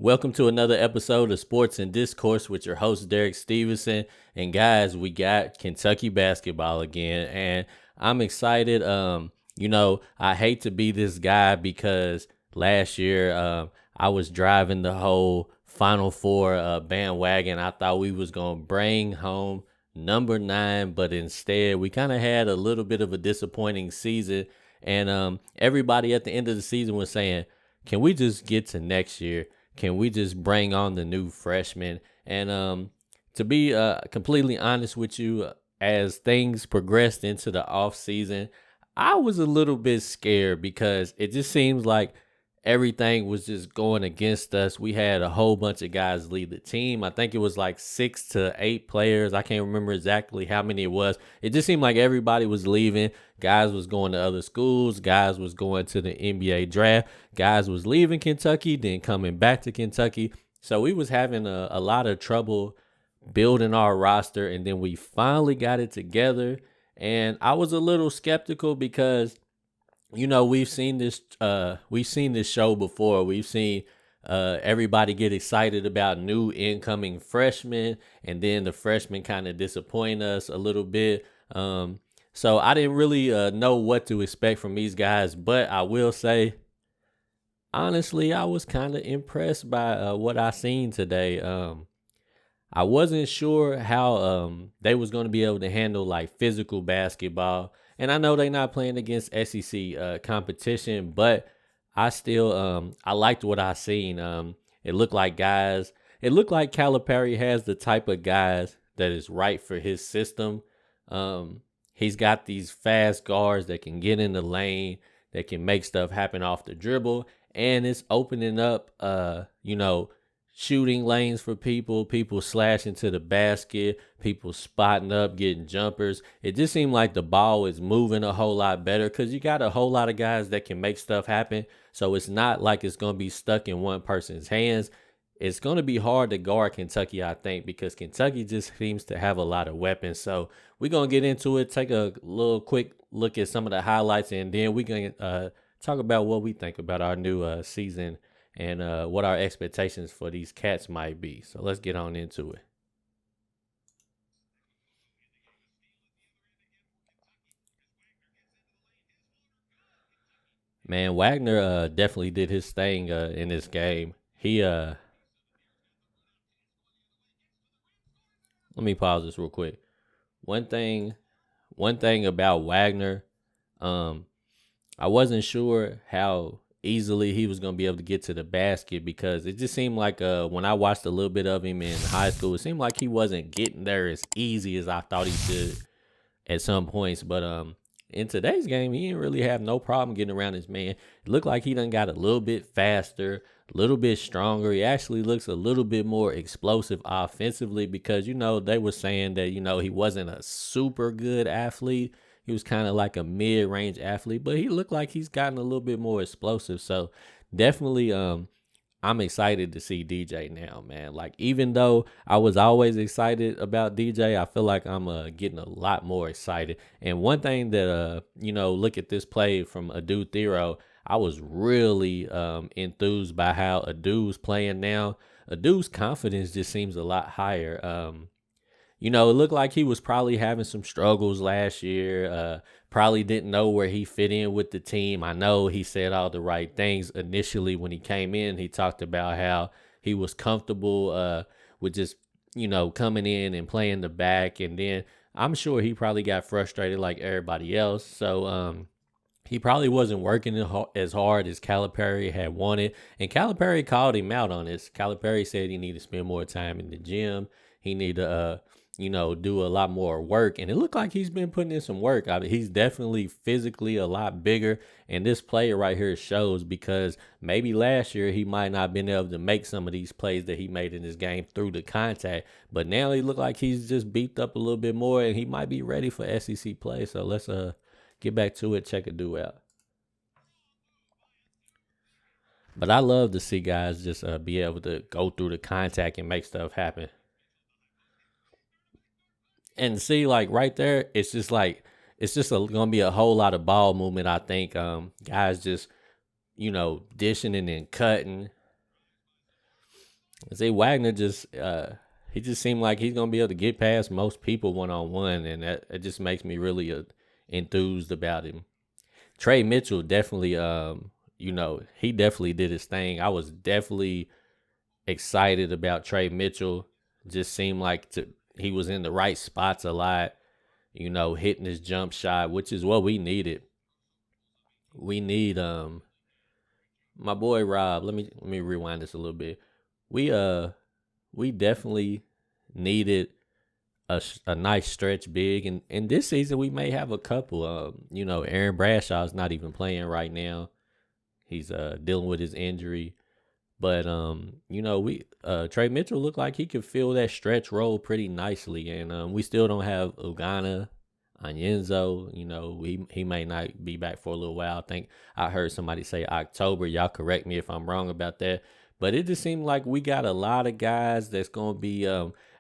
Welcome to another episode of Sports and Discourse with your host, Derek Stevenson. And guys, we got Kentucky basketball again, and I'm excited. I hate to be this guy because last year I was driving the whole Final Four bandwagon. I thought we was going to bring home number 9, but instead we kind of had a little bit of a disappointing season. And everybody at the end of the season was saying, can we just get to next year? Can we just bring on the new freshmen? And to be completely honest with you, as things progressed into the off season, I was a little bit scared because it just seems like everything was just going against us. We had a whole bunch of guys leave the team. I think it was like 6 to 8 players. I can't remember exactly how many it was. It just seemed like everybody was leaving. Guys was going to other schools. Guys was going to the NBA draft. Guys was leaving Kentucky, then coming back to Kentucky. So we was having a lot of trouble building our roster, and then we finally got it together. And I was a little skeptical because we've seen this show before. We've seen everybody get excited about new incoming freshmen, and then the freshmen kind of disappoint us a little bit. So I didn't really know what to expect from these guys, but I will say, honestly, I was kind of impressed by what I seen today. I wasn't sure how they was going to be able to handle like physical basketball. And I know they're not playing against SEC competition, but I still I liked what I seen. It looked like guys. It looked like Calipari has the type of guys that is right for his system. He's got these fast guards that can get in the lane, that can make stuff happen off the dribble, and it's opening up shooting lanes for people slashing to the basket, people spotting up, getting jumpers. It just seemed like the ball is moving a whole lot better because you got a whole lot of guys that can make stuff happen. So it's not like it's going to be stuck in one person's hands. It's going to be hard to guard Kentucky, I think, because Kentucky just seems to have a lot of weapons. So we're going to get into it, take a little quick look at some of the highlights, and then we're going to talk about what we think about our new season and what our expectations for these cats might be. So let's get on into it. Man, Wagner definitely did his thing in this game. He Let me pause this real quick. One thing, one thing about Wagner, um, I wasn't sure how easily he was going to be able to get to the basket because it just seemed like when I watched a little bit of him in high school, it seemed like he wasn't getting there as easy as I thought he should at some points. But in today's game, he didn't really have no problem getting around his man. It looked like he done got a little bit faster, a little bit stronger. He actually looks a little bit more explosive offensively because they were saying that he wasn't a super good athlete. He was kind of like a mid-range athlete, but he looked like he's gotten a little bit more explosive. So definitely I'm excited to see DJ now, man. Like, even though I was always excited about DJ, I feel like I'm getting a lot more excited. And one thing that look at this play from Adu Thero, I was really enthused by how Adu's playing now. Adu's confidence just seems a lot higher. It looked like he was probably having some struggles last year. Probably didn't know where he fit in with the team. I know he said all the right things initially when he came in. He talked about how he was comfortable with just, coming in and playing the back. And then I'm sure he probably got frustrated like everybody else. So he probably wasn't working as hard as Calipari had wanted. And Calipari called him out on this. Calipari said he needed to spend more time in the gym. He needed to do a lot more work. And it looked like he's been putting in some work. I mean, he's definitely physically a lot bigger. And this player right here shows because maybe last year he might not have been able to make some of these plays that he made in this game through the contact. But now he look like he's just beefed up a little bit more and he might be ready for SEC play. So let's get back to it, check Adu out. But I love to see guys just be able to go through the contact and make stuff happen. And see, like right there, it's just gonna be a whole lot of ball movement. I think guys just dishing and then cutting. I say Wagner just he just seemed like he's gonna be able to get past most people 1-on-1, and that it just makes me really enthused about him. Trey Mitchell definitely, he definitely did his thing. I was definitely excited about Trey Mitchell. Just seemed like he was in the right spots a lot. Hitting his jump shot, which is what we needed. We need my boy Rob. Let me rewind this a little bit. We we definitely needed a nice stretch big, and this season we may have a couple. Aaron Bradshaw's not even playing right now. He's dealing with his injury. But we Trey Mitchell looked like he could fill that stretch role pretty nicely, and we still don't have Ugana, Anyenzo. He may not be back for a little while. I think I heard somebody say October. Y'all correct me if I'm wrong about that. But it just seemed like we got a lot of guys that's gonna be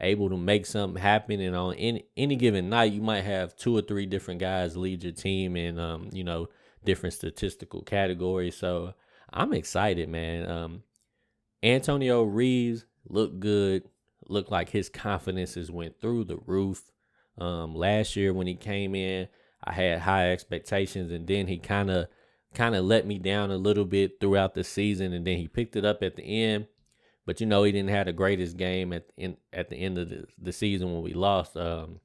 able to make something happen, and on any given night, you might have two or three different guys lead your team in different statistical categories. So I'm excited, man. Antonio Reeves looked good. Looked like his confidences went through the roof. Last year when he came in, I had high expectations, and then he kind of let me down a little bit throughout the season, and then he picked it up at the end. But he didn't have the greatest game at the end of the season when we lost. Probably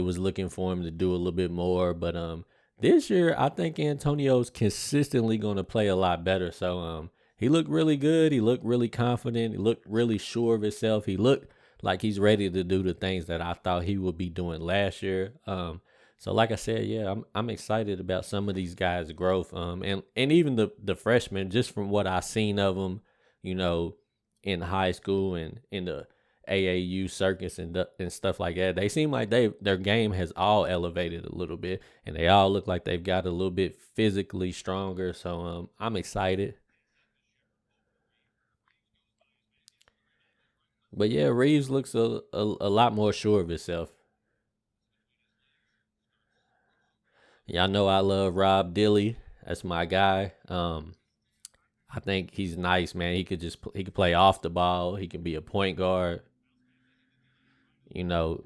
was looking for him to do a little bit more, but this year I think Antonio's consistently going to play a lot better. So he looked really good. He looked really confident. He looked really sure of himself. He looked like he's ready to do the things that I thought he would be doing last year. So like I said, yeah, I'm excited about some of these guys' growth. And even the freshmen, just from what I've seen of them, in high school and in the AAU circuits and stuff like that, they seem like their game has all elevated a little bit, and they all look like they've got a little bit physically stronger. So I'm excited. But yeah, Reeves looks a lot more sure of himself. Y'all know I love Rob Dilly. That's my guy. I think he's nice, man. He could play off the ball. He can be a point guard. I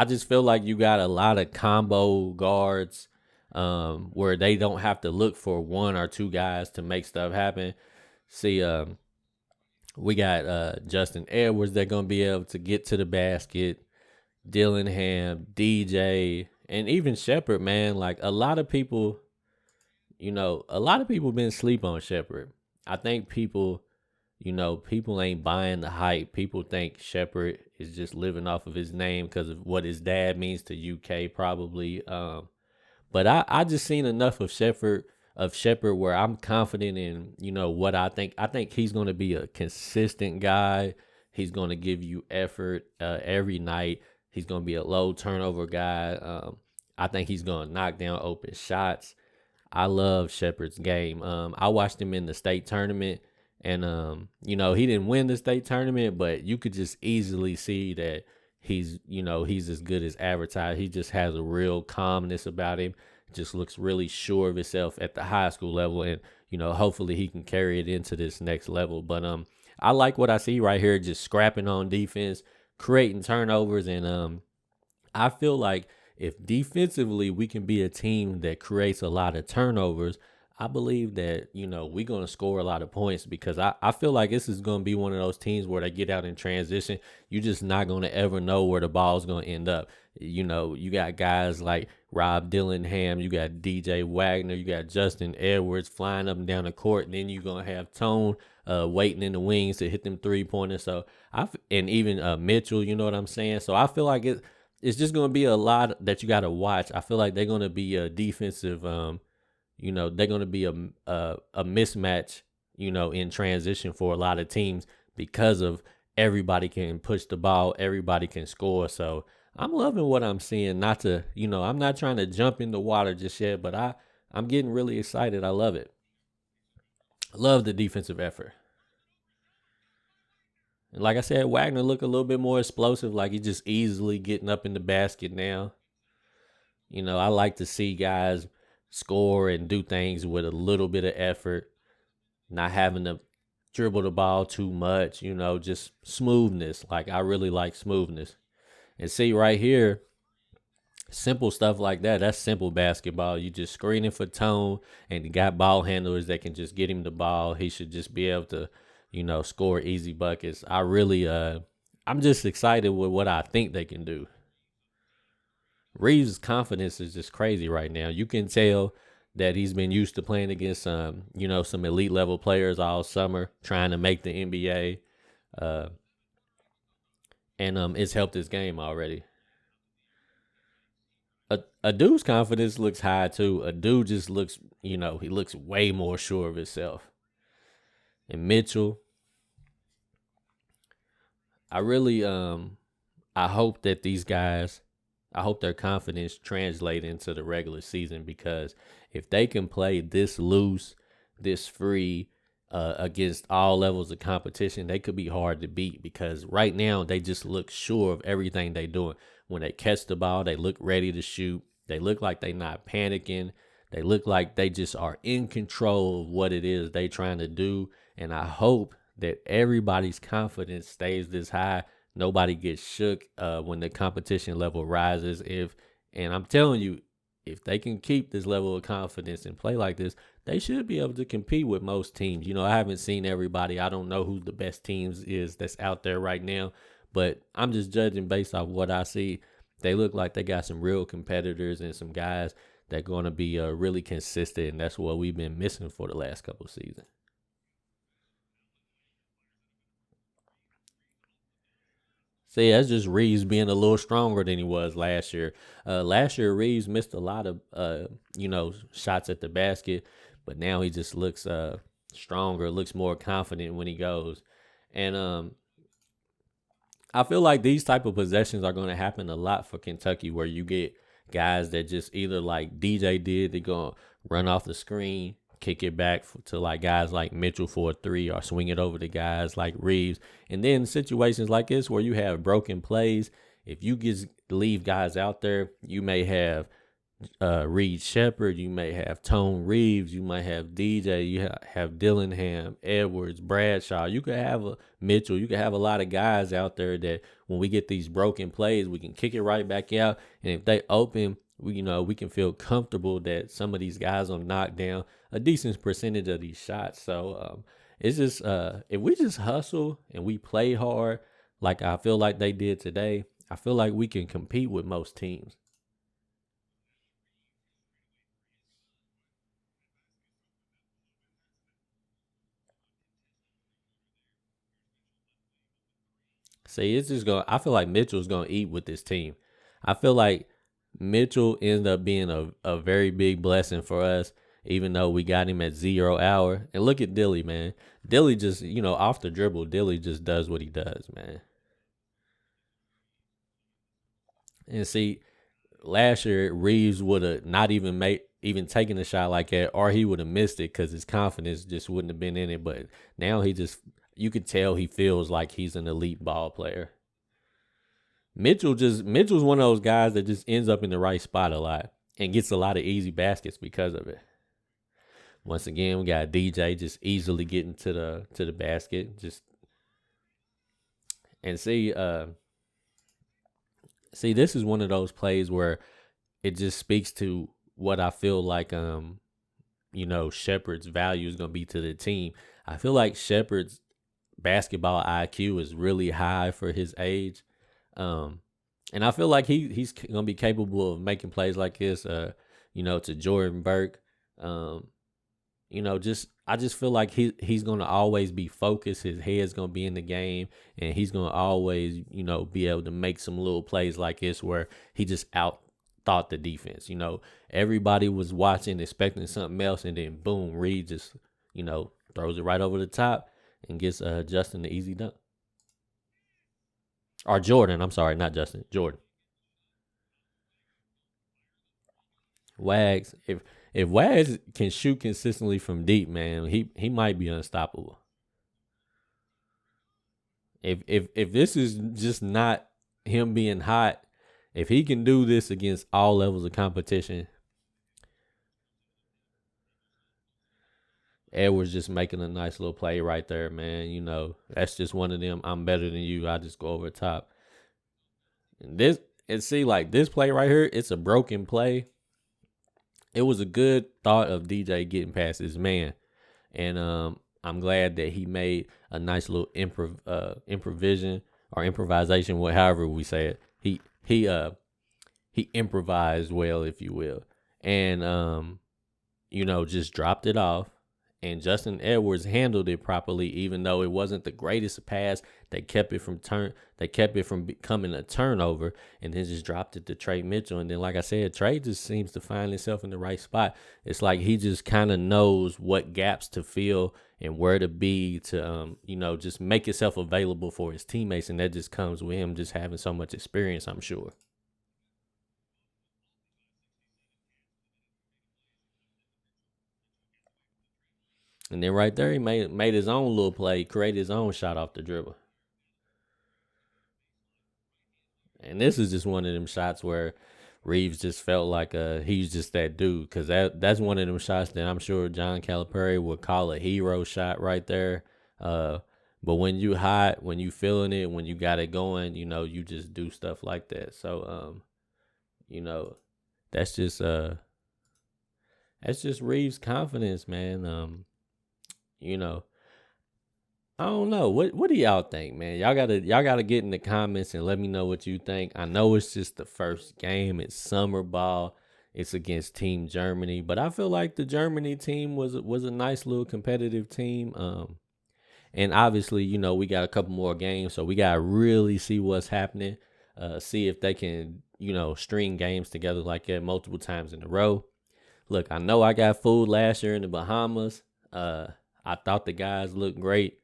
just feel like you got a lot of combo guards, where they don't have to look for one or two guys to make stuff happen. See, we got Justin Edwards that gonna be able to get to the basket. Dillingham, DJ, and even Shepard, man. Like a lot of people been sleep on Shepard. I think people ain't buying the hype. People think Shepard is just living off of his name because of what his dad means to UK, probably. But I just seen enough of Shepard where I'm confident in what I think. I think he's going to be a consistent guy. He's going to give you effort every night. He's going to be a low turnover guy. I think he's going to knock down open shots. I love Shepard's game. I watched him in the state tournament, and he didn't win the state tournament, but you could just easily see that he's as good as advertised. He just has a real calmness about him. Just looks really sure of himself at the high school level, and hopefully he can carry it into this next level. But I like what I see right here, just scrapping on defense, creating turnovers, and I feel like if defensively we can be a team that creates a lot of turnovers, I believe that, we're going to score a lot of points, because I feel like this is going to be one of those teams where they get out in transition. You're just not going to ever know where the ball's going to end up. You got guys like Rob Dillingham, you got DJ Wagner, you got Justin Edwards flying up and down the court, and then you're going to have Tone waiting in the wings to hit them 3-pointers. So and even Mitchell, you know what I'm saying? So I feel like it's just going to be a lot that you got to watch. I feel like they're going to be a defensive, they're going to be a mismatch, in transition for a lot of teams, because of everybody can push the ball, everybody can score. So I'm loving what I'm seeing. Not to, I'm not trying to jump in the water just yet, but I'm getting really excited. I love it. I love the defensive effort. And like I said, Wagner look a little bit more explosive, like he's just easily getting up in the basket now. I like to see guys score and do things with a little bit of effort, not having to. dribble the ball too much, just smoothness. Like I really like smoothness. And see right here, simple stuff like that. That's simple basketball. You just screening for Tone, and you got ball handlers that can just get him the ball. He should just be able to, score easy buckets. I'm just excited with what I think they can do. Reeves' confidence is just crazy right now. You can tell that he's been used to playing against some elite level players all summer, trying to make the NBA, uh, and it's helped his game already. A dude's confidence looks high too. A dude just looks, he looks way more sure of himself. And Mitchell, I really I hope that these guys, I hope their confidence translate into the regular season, because if they can play this loose, this free, against all levels of competition, they could be hard to beat, because right now they just look sure of everything they doing. When they catch the ball, they look ready to shoot. They look like they not panicking. They look like they just are in control of what it is they trying to do. And I hope that everybody's confidence stays this high. Nobody gets shook when the competition level rises. And I'm telling you, if they can keep this level of confidence and play like this, they should be able to compete with most teams. I haven't seen everybody. I don't know who the best teams is that's out there right now, but I'm just judging based off what I see. They look like they got some real competitors and some guys that going to be really consistent, and that's what we've been missing for the last couple of seasons. So yeah, that's just Reeves being a little stronger than he was last year. Last year Reeves missed a lot of shots at the basket, but now he just looks stronger, looks more confident when he goes. And I feel like these type of possessions are going to happen a lot for Kentucky, where you get guys that just either like DJ did, they're going to run off the screen, kick it back to like guys like Mitchell for a three, or swing it over to guys like Reeves. And then situations like this where you have broken plays, if you just leave guys out there, you may have Reed Shepard, you may have Tone Reeves, you might have DJ, you have Dillingham, Edwards, Bradshaw. You could have a Mitchell. You could have a lot of guys out there that when we get these broken plays, we can kick it right back out. And if they open, we can feel comfortable that some of these guys will knock down a decent percentage of these shots. So it's just if we just hustle and we play hard, like I feel like they did today, I feel like we can compete with most teams. See, it's just going. I feel like Mitchell's going to eat with this team. I feel like Mitchell ended up being a very big blessing for us, even though we got him at 0 hour. And look at Dilly, man. Dilly just, off the dribble, Dilly just does what he does, man. And see, last year Reeves would have not even taken a shot like that, or he would have missed it because his confidence just wouldn't have been in it. But now he just, you could tell he feels like he's an elite ball player. Mitchell's one of those guys that just ends up in the right spot a lot and gets a lot of easy baskets because of it. Once again, we got DJ just easily getting to the basket. Just and see, this is one of those plays where it just speaks to what I feel like Shepard's value is gonna be to the team. I feel like Shepard's basketball IQ is really high for his age. Um, and I feel like he's gonna be capable of making plays like this. To Jordan Burke. Um, just I just feel like he's gonna always be focused. His head's gonna be in the game, and he's gonna always be able to make some little plays like this where he just out thought the defense. Everybody was watching, expecting something else, and then boom, Reed just throws it right over the top and gets Justin the easy dunk. Or Jordan, I'm sorry, not Justin, Jordan. Wags, if Wags can shoot consistently from deep, man, he might be unstoppable. If this is just not him being hot, if he can do this against all levels of competition, Edwards just making a nice little play right there, man. You know, that's just one of them. I'm better than you. I just go over the top. And see, like this play right here, it's a broken play. It was a good thought of DJ getting past his man, and I'm glad that he made a nice little improvisation or improvisation, however we say it. He improvised well, if you will, and just dropped it off. And Justin Edwards handled it properly, even though it wasn't the greatest pass. They kept it from becoming a turnover, and then just dropped it to Trey Mitchell. And then, like I said, Trey just seems to find himself in the right spot. It's like he just kind of knows what gaps to fill and where to be to, just make himself available for his teammates. And that just comes with him just having so much experience, I'm sure. And then right there, he made his own little play, created his own shot off the dribble. And this is just one of them shots where Reeves just felt like he's just that dude, because that's one of them shots that I'm sure John Calipari would call a hero shot right there. But when you hot, when you feeling it, when you got it going, you just do stuff like that. So you know, that's just Reeves' confidence, man. You know, I don't know. What do y'all think, man? Y'all gotta get in the comments and let me know what you think. I know it's just the first game. It's summer ball. It's against Team Germany, but I feel like the Germany team was a nice little competitive team. And obviously, we got a couple more games, so we gotta really see what's happening. See if they can, string games together like that multiple times in a row. Look, I know I got fooled last year in the Bahamas. I thought the guys looked great.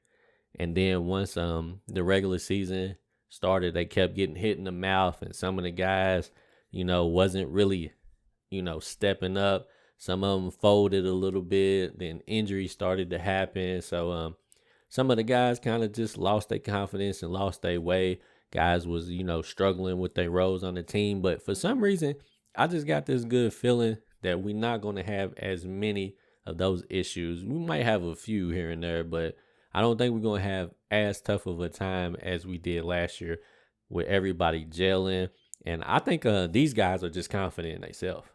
And then once the regular season started, they kept getting hit in the mouth, and some of the guys, wasn't really, stepping up. Some of them folded a little bit. Then injuries started to happen. So some of the guys kind of just lost their confidence and lost their way. Guys was, struggling with their roles on the team. But for some reason, I just got this good feeling that we're not going to have as many of those issues. We might have a few here and there, but I don't think we're going to have as tough of a time as we did last year with everybody gelling. And I think these guys are just confident in themselves.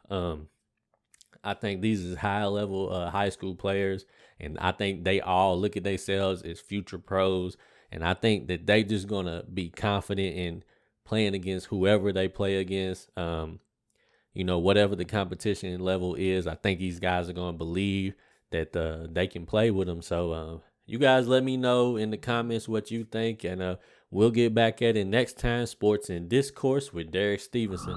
I think these is high level high school players, and I think they all look at themselves as future pros. And I think that they just going to be confident in playing against whoever they play against. Whatever the competition level is, I think these guys are going to believe that they can play with them. So you guys let me know in the comments what you think, and we'll get back at it next time. Sports in Discourse with Derek Stevenson.